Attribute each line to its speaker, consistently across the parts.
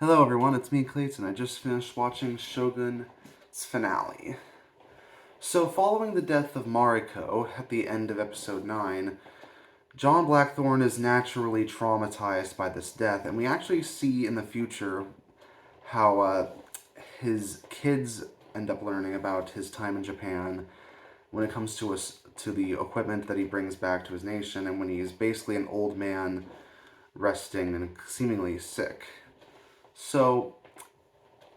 Speaker 1: Hello everyone, it's me Clayton. I just finished watching Shogun's finale. So following the death of Mariko at the end of episode 9, John Blackthorne is naturally traumatized by this death, and we actually see in the future how his kids end up learning about his time in Japan when it comes to the equipment that he brings back to his nation, and when he's basically an old man resting and seemingly sick. So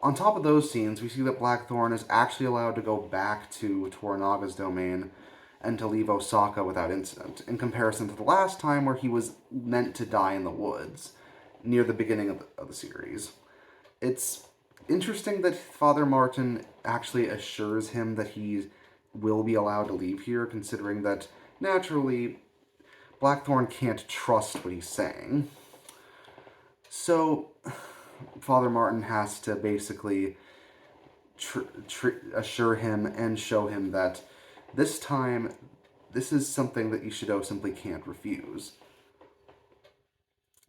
Speaker 1: on top of those scenes, we see that Blackthorne is actually allowed to go back to Toranaga's domain and to leave Osaka without incident, in comparison to the last time where he was meant to die in the woods near the beginning of the series. It's interesting that Father Martin actually assures him that he will be allowed to leave here, considering that naturally Blackthorne can't trust what he's saying. So Father Martin has to basically assure him and show him that this time, this is something that Ishido simply can't refuse.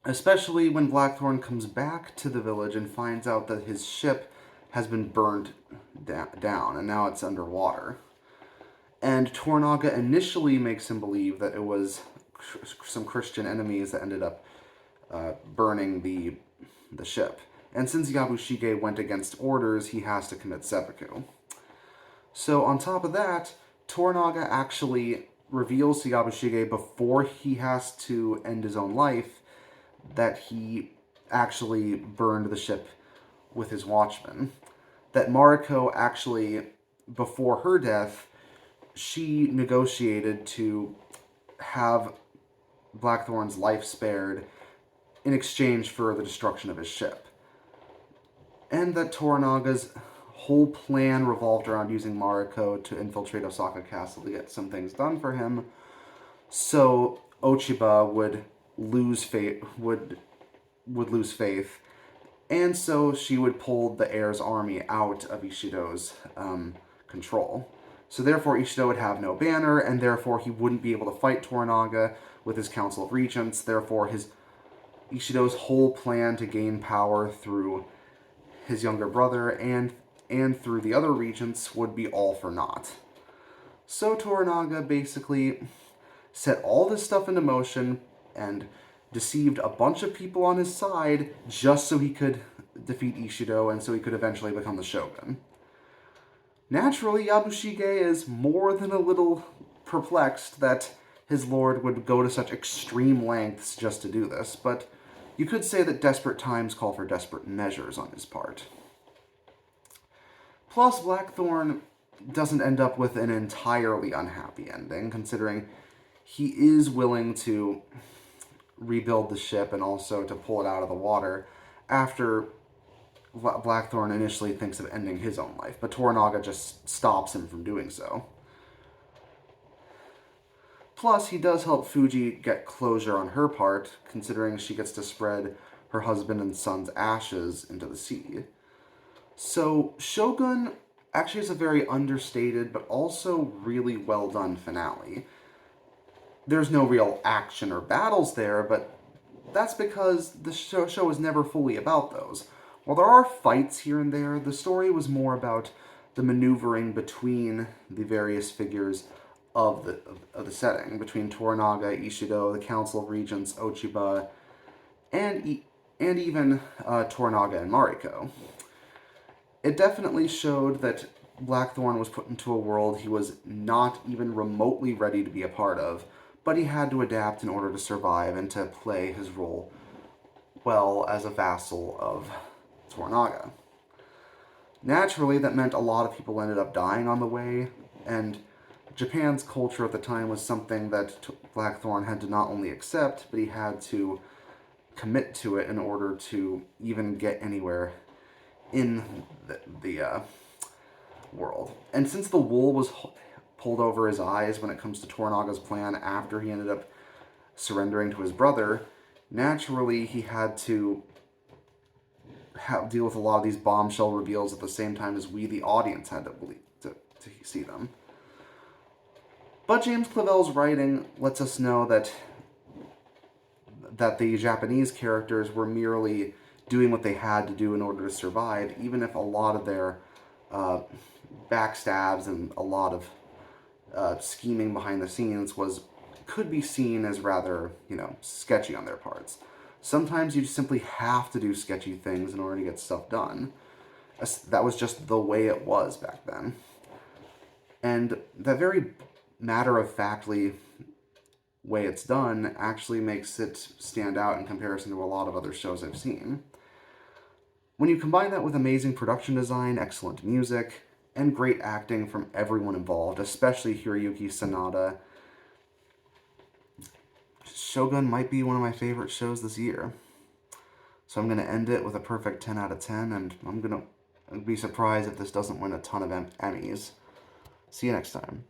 Speaker 1: Especially when Blackthorne comes back to the village and finds out that his ship has been burned down and now it's underwater. And Toranaga initially makes him believe that it was some Christian enemies that ended up burning the ship. And since Yabushige went against orders, he has to commit seppuku. So on top of that, Toranaga actually reveals to Yabushige before he has to end his own life that he actually burned the ship with his watchman. That Mariko actually, before her death, she negotiated to have Blackthorne's life spared in exchange for the destruction of his ship. And that Toranaga's whole plan revolved around using Mariko to infiltrate Osaka Castle to get some things done for him, so Ochiba would lose faith, lose faith, and so she would pull the heir's army out of Ishido's control. So therefore Ishido would have no banner, and therefore he wouldn't be able to fight Toranaga with his Council of Regents. Therefore Ishido's whole plan to gain power through his younger brother and through the other regents would be all for naught. So Toranaga basically set all this stuff into motion and deceived a bunch of people on his side just so he could defeat Ishido and so he could eventually become the shogun. Naturally, Yabushige is more than a little perplexed that his lord would go to such extreme lengths just to do this, but you could say that desperate times call for desperate measures on his part. Plus, Blackthorne doesn't end up with an entirely unhappy ending, considering he is willing to rebuild the ship and also to pull it out of the water after Blackthorne initially thinks of ending his own life, but Toranaga just stops him from doing so. Plus, he does help Fuji get closure on her part, considering she gets to spread her husband and son's ashes into the sea. So, Shogun actually is a very understated but also really well done finale. There's no real action or battles there, but that's because the show is never fully about those. While there are fights here and there, the story was more about the maneuvering between the various figures of the setting, between Toranaga, Ishido, the Council of Regents, Ochiba, and even Toranaga and Mariko. It definitely showed that Blackthorne was put into a world he was not even remotely ready to be a part of, but he had to adapt in order to survive and to play his role well as a vassal of Toranaga. Naturally, that meant a lot of people ended up dying on the way, and Japan's culture at the time was something that Blackthorne had to not only accept, but he had to commit to it in order to even get anywhere in the world. And since the wool was pulled over his eyes when it comes to Toranaga's plan after he ended up surrendering to his brother, naturally he had to deal with a lot of these bombshell reveals at the same time as we, the audience, had to see them. But James Clavell's writing lets us know that the Japanese characters were merely doing what they had to do in order to survive, even if a lot of their backstabs and a lot of scheming behind the scenes could be seen as rather, sketchy on their parts. Sometimes you simply have to do sketchy things in order to get stuff done. That was just the way it was back then. And that very matter-of-factly way it's done actually makes it stand out in comparison to a lot of other shows I've seen. When you combine that with amazing production design, excellent music, and great acting from everyone involved, especially Hiroyuki Sanada, Shogun might be one of my favorite shows this year. So I'm going to end it with a perfect 10 out of 10, and I'm going to be surprised if this doesn't win a ton of Emmys. See you next time.